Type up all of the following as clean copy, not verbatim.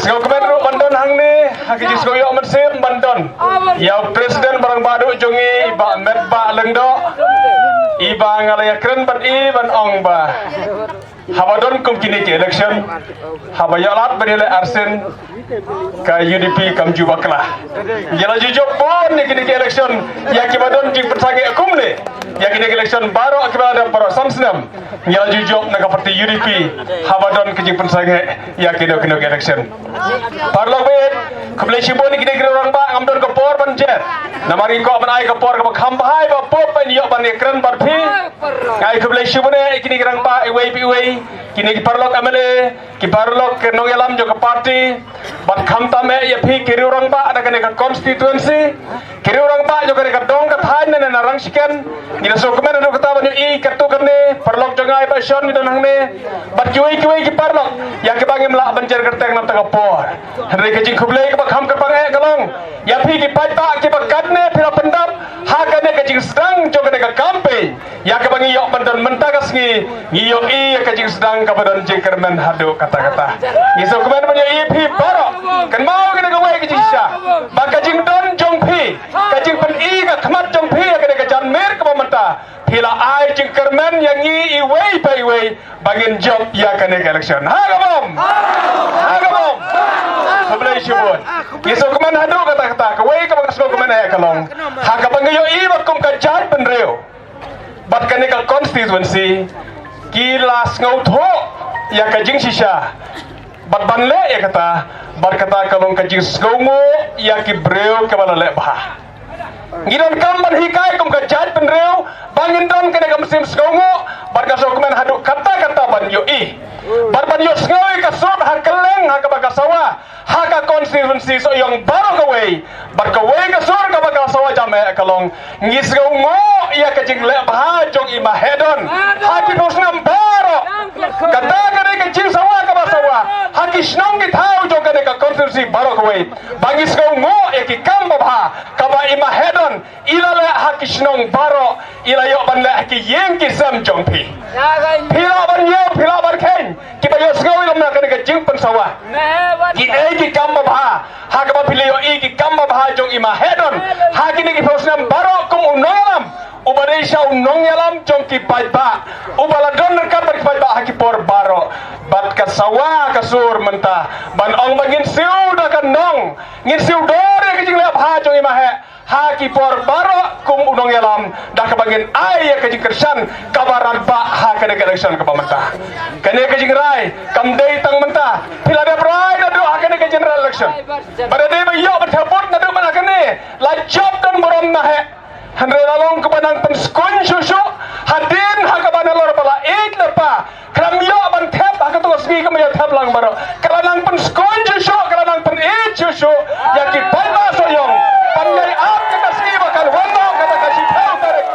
Segala kementerian Bandon hang ni, hakiki sekolah mesin Bandon. Ya Presiden barang badu jongi iba medba lengdo, iba ngalaya keren ban ban ong ba. Habadon kum kini ke election, habayalat bernilai arsen ka UDP kam jubaklah. Jala jujur pun ni kini ke election, ya kibadon jing persagi akum ni, ya kini ke election baru akibat baru samsnam. Jala jujur naga parti UDP, habadon kini persagi ya kini ke election. Parlo bet, kebelah cibon ni kini orang ba ngamdon kapor banjet. Namari ko ban ai kapor ka khambahai ba pop ban yok ban ekran barpi. Ai kebelah cibon ni kini orang ba iwei kini kiparlok amele kiparlok ke nongelam jo ke parti bat khamta me ya phi kiri orang ba ada kene ka constituency kiri orang ba jo kene ka dong ka thain ne na rang sikan ni so kemen do kata banyu I kartu kene parlok jangai ba shon ni donang ne bat kiwei kiparlok ya ke bangi mla banjer kerteng nam ta por hre ke jing khuble ke ba kham ka pang e galong ya phi ki pai ba ke ba kat ne phira pendap ha kene ke jing sedang jo kene ka campaign ya ke bangi yok bandan mentagas ngi yo I ke jing sedang kabadan jengkerman hadu kata-kata. Ngiso kemen banyak IP baro. Kan mau kena gawai ke jisha. Baka jing don jong pi. Kajing pen I ka khamat jong pi kena ke jan mer ke pementa. Pila ai jengkerman yang I iwei pa iwei bangin job ya kena ke election. Ha kabom. Ha kabom. Sebelah syubun. Ngiso kemen hadu kata-kata. Kawai ka bakas kemen ay kalong. Ha kabang yo I bakum ka jan pen reo. Bat kena ke constituency kilas ngauto ya kajing sisa bat banle ya kata berkata kalau kajing skongo ya ki breu ke bala lebah ngidon kamban hikai kum kajat penreu bangin don kene kam sim skongo barka dokumen hadu kata ban yo I ban yo sngoi ka sud hakeleng ha ka bagasawa ha ka constituency so yang baru kawai barka wei ka sur ka bagasawa jame kalong ngisgongo ya kajing lebah jong I mahedon ha ki posnam baro kata kene kajing sawa ka basawa ha ki snong ki thau jong kene ka constituency baru kawai bangis gongo ya ki kamba bha ka ba I mahedon ilale ha ki snong baro ilayo ban le ki yeng ki sam jong pi pila ban ken ki ba yo sngoi lom na kene kajing pen sawa ki ki kamba bha ha ka ba pilio I ki kamba bha jong I mahedon ha ki ni ki posnam baro kum unolam Ubadesha unong yalam jong ki paiba ubaladon nerkar bar ki paiba haki por baro bat kasawa kasur menta ban ong bangin siu da kan nong ngin siu dore ki jing lep ha jong I mahe haki por baro kum unong yalam da ka bangin ai ka jing kersan kabaran ba ha ka de election ka menta kene ka jing rai kam dei tang menta pila de rai da do ha ka de general election pada de ba yo ba thabut na do mana kene la job don morom na he Handre lalong kebanang penskun susu hadin hakabana lor bala ik lepa kramyo ban thep hakatung sgi kemya thep lang baro kalanang penskun susu kalanang pen ik susu yaki palma soyong panai ap kata sgi bakal hono kata kasi thau tarik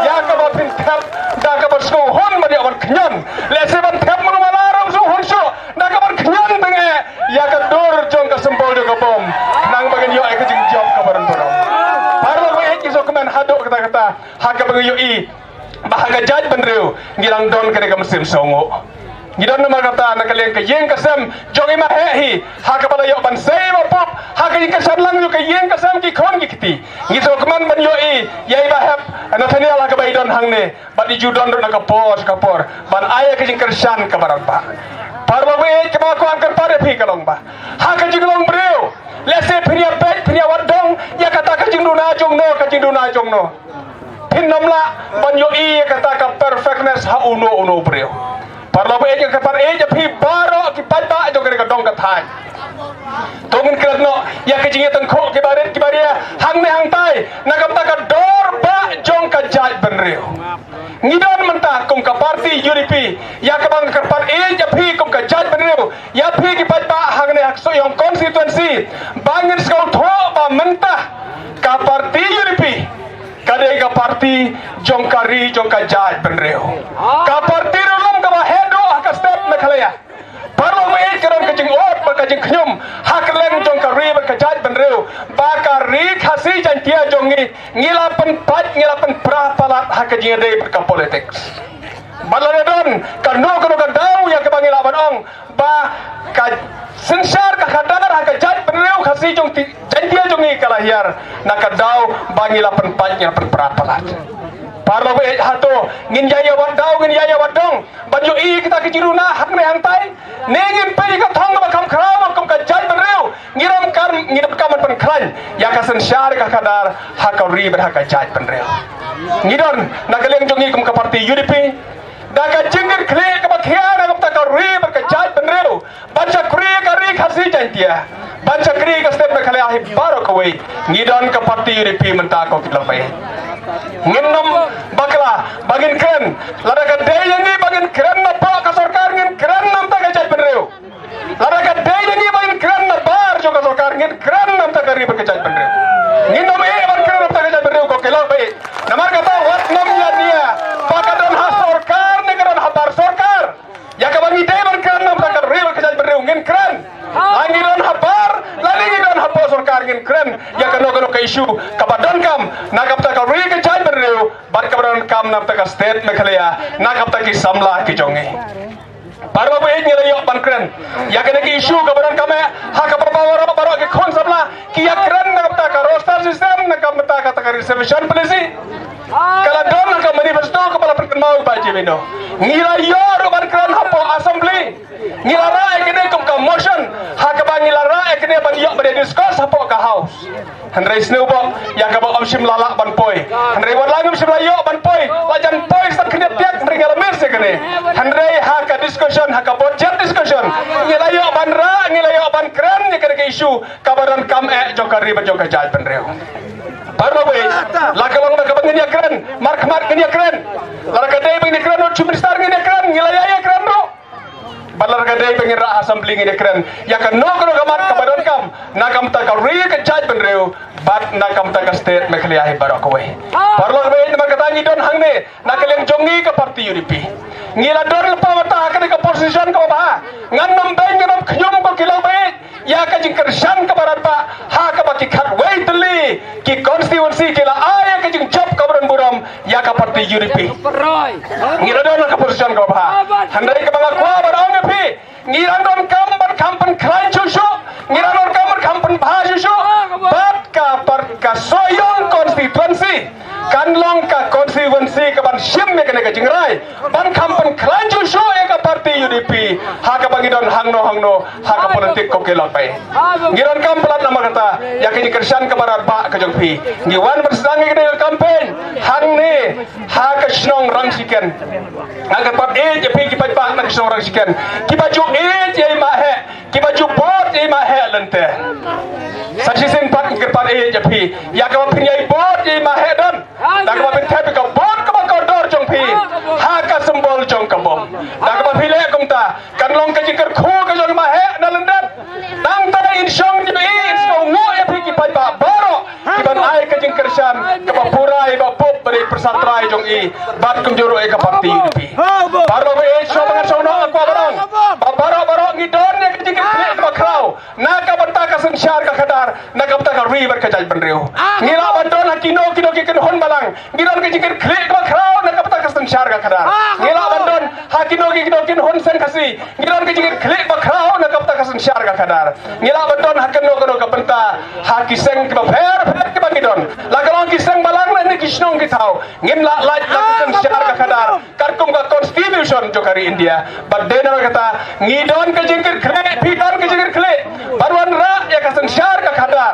ya ka ba pin thep da ka ba sko hon ma dia ban knyan lese ban thep mun malaram su hon su da ka ban knyan benge ya ka dor jong ka sempol jo ka bom nang bagen yo ek jing job ka baran baro so kemen haduk kata-kata haka bengayu I bahaga jaj benreu ngilang don kene ka mesin songo ngidon nama kata nakaliang ka yeng kasam jong ima hehi haka bala yo ban sei ma pop haka yeng lang yo ka yeng kasam ki khon ki kiti ngiso kemen ban yo I yai ba hep nathanial haka bai don hang ne badi judon don ka por ban aya ka jeng kersan ka barat ba parwa we ke ba ko angker pare phi kalong ba haka jinglong breu lese phria pet phria wadong ya kata ka jingduna jong no pin nomla ban yo I kata ka perfectness ha uno breu parlo be ke par e ja phi baro ki pada jo ka dong ka thai tongin kratno ya ke jinge tan kho ke bare hang ne hang tai nagam ta ka dor ba jong ka jaj benreu ngidon menta kum ka parti UDP ya ka bang ka par e ja phi kum ka jaj benreu ya phi ki pada hang ne hakso yong constituency bangin skau tho ba menta ka parti UDP kade ka parti jong ka jaj benreu ka parti rolom ka ba hedo ka step me khalaya parlo me karon ka jing ot ba ka jing khnum hakleng jong ka ri ba ka jaj benreu ba ka ri khasi jan tia jongi ngilapan pra palat ha ka jing de ka politics baladon ka no ka dau ya ka bangilaban ong ba ka sensar ka kadar haka jat penreu khasi jong jantia jongi kalahir nakadau bangila penpatnya penprapalat parlo be hato ngin yaya wadau ngin yaya wadong banjo I kita kejiruna hak ne hangtai nengin pe ka thong ba kam khram kam ka jat penreu ngiram kam penkran ya ka sensar ka kadar haka ri ber haka jat penreu ngidon nakaleng jongi kum ka parti UDP daga jingir kle ka bakhiara ka ta ka ri ber ka jat penreu baca kri ka ri khasi jantia baca kri ka step khale ahi baro ka wei ngidon ka parti UDP menta ko kilapai nginom bakla bagin keren lada ka deyangi bagin keren na pa ka sarkar ngin keren nam ta ka jat penreu lada ka deyangi bagin keren na bar jo ka sarkar ngin keren nam ta ka ri ber ka jat penreu nginom bagin keren nam ta ka jat penreu ko kilapai namar kata wat nam ya dia pakadon ha sarkar ne karon habar sarkar ya ka bangi de ber keren nam ta ka ri ber ka jat penreu ngin keren langidon habar lalingidon hapo sarkar ngin keren ya kano ka isu kabadon kam nakap ta ka ri ka jat penreu bat kabadon kam nam ta ka state mekhalaya nakap ta ki samla ki jongi parwa be ngila yo ban keren ya kene ki isu kabadon kame ha ka bawara baro ki khon samla ki ya keren nakap ta ka roster system nakap ta ka reservation policy kala don ka manifesto kepala perkenal Pak Jimino ngila yo ban keren hapo assembly ngila ra kene kum ka motion ha ka ngila ra kene ban yo ber discuss hapo ka house Henry Snowball ya ka ba option lala ban poi Henry wan langum sim layo ban poi lajan poi sak kene tiak Henry ngala merse kene Henry ha ka discussion ha ka budget discussion ngila yo ban ra ngila yo ban keren ya kene ke isu kabaran kam jokari ba jokar jat penreu parlo be lakalong ba kabang ni keren mark ni keren lara ka dei ni keren no minister ni keren ngila ya keren ro balar ka dei pengen ra assembly ni keren ya ka no ko kamar kabadon kam nakam ta ka ri ka jat penreu bat nakam ta ka state mekhlaya hi barok we parlo be ni makata ni don hangne nakaleng jongi ka parti UDP ngila don lepa mata ka ka position ko ba ngan nam be ngam khyum ko kilau be ya ka jing kersan ka barat ba ha ka ba ki khat we tli ki constituency kila aya ka jing job ka baran buram ya ka parti UDP ngila don ka position ko ba handai ka ba kwa barong pe ngirang don kam ban kampen kran chusu ngirang don kam kampen bha chusu bat ka soyong constituency kanlong ka constituency ka ban sim me kene ka jingrai ban kampen kran chusu ka parti UDP ha ka bangidon hangno ha ka politik ko kelot pai ngiron kam pelat nama kata ya kini kersan ka barat ba ka jongpi ngiwan bersedang ke campaign hang ne ha ka snong rang siken agar pat je pi ki pat ba na snong rang siken ki baju je ma he ki baju bot je ma he lente saksi sen pat ke pat je pi ya ka pin yai bot je ma he don da ka pin thap ka bot ka ko dor jongpi ha ka sembol jong ka bom da ka pin le kum ta kan long ka jikar khu ka jong ma he na lendat dang ta in song ji bi so ngo ya pi ki pat ba baro ki ban ai ka jing kersan ka ba purai ba pop beri persatrai jong I bat kum juro ka parti UDP baro be so bangan so no ko barong ba baro ngidon ne ka jing kle ba krau na ka banta ka sensyar ka kadar na ka banta ka river ka jaj benreu ngila bandon hakino kino ki ken hon balang ngidon ka jing kle ba krau na ka banta ka sensyar ka kadar ngila bandon hakino ki kino kin hon sen kasi ngidon ka jing kle ba krau na ka banta ka sensyar ka kadar ngila bandon hakino kono ka banta hakiseng ka fer ka bangidon la kalong kiseng balang na ni kisnong kitau ngim la ka sensyar ka kadar karkum ka constitution jokari India badena kata ngidon ka jing kle pidon ka jing kle barwan ra ya ka sensyar ka kadar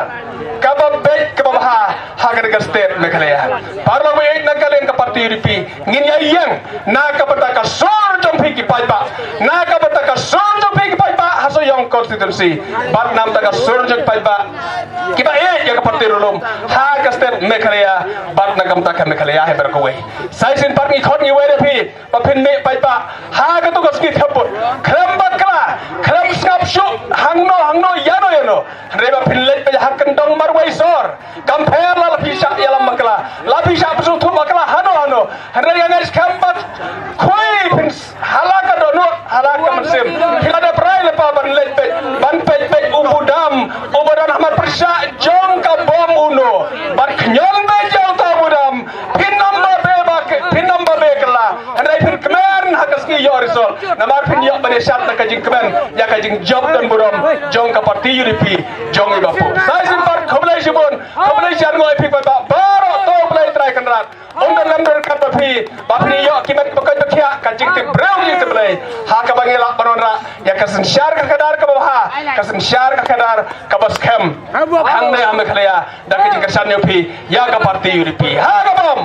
ka ba be ka ba ha ka state mekhlaya parlo be na kalen ka parti UDP ngin ya yang na ka bata ka sor jong phi ki pai ba na ka bata ka sor jong phi ki pai ba haso yong constituency bat nam ta ka sor jong pai ba ki ba ya ka parti rolom ha ka state mekhlaya bat na kam ta ka mekhlaya he ber ko we sai sin par ni khot ni we de phi pa phin me pai ba ha ka tu ka ski thaput khram bakla khram skap shu hangno yano reba phin le pe hakan dong mar wai sor kam pher la pisa yalam makla la pisa psu thu makla hano hanre yang skam khoi phin halaka dono halaka mesim hilada prai le pa ban pe ubudam ubudan hamar persa jong ka bom uno ban knyol be jong ta budam phin number be kala hanre phin kmen hakas ki yorisol namar phin yo bane shat na ka jing kmen ya ka jing job dan buram jong ka parti UDP jong iba po sai simpat khablai sibon khablai jan ngoi phi ba baro to play try kanrat ondan lamdor ka papi bapni yo kimat pakai takhya ka jing te breu ni te play ha ka bangela banonra ya kasan syar ka kadar ka baha kasan syar ka kadar ka bas kem hang ne am khlaya dak jing kersan yo phi ya ka parti UDP ha ka bom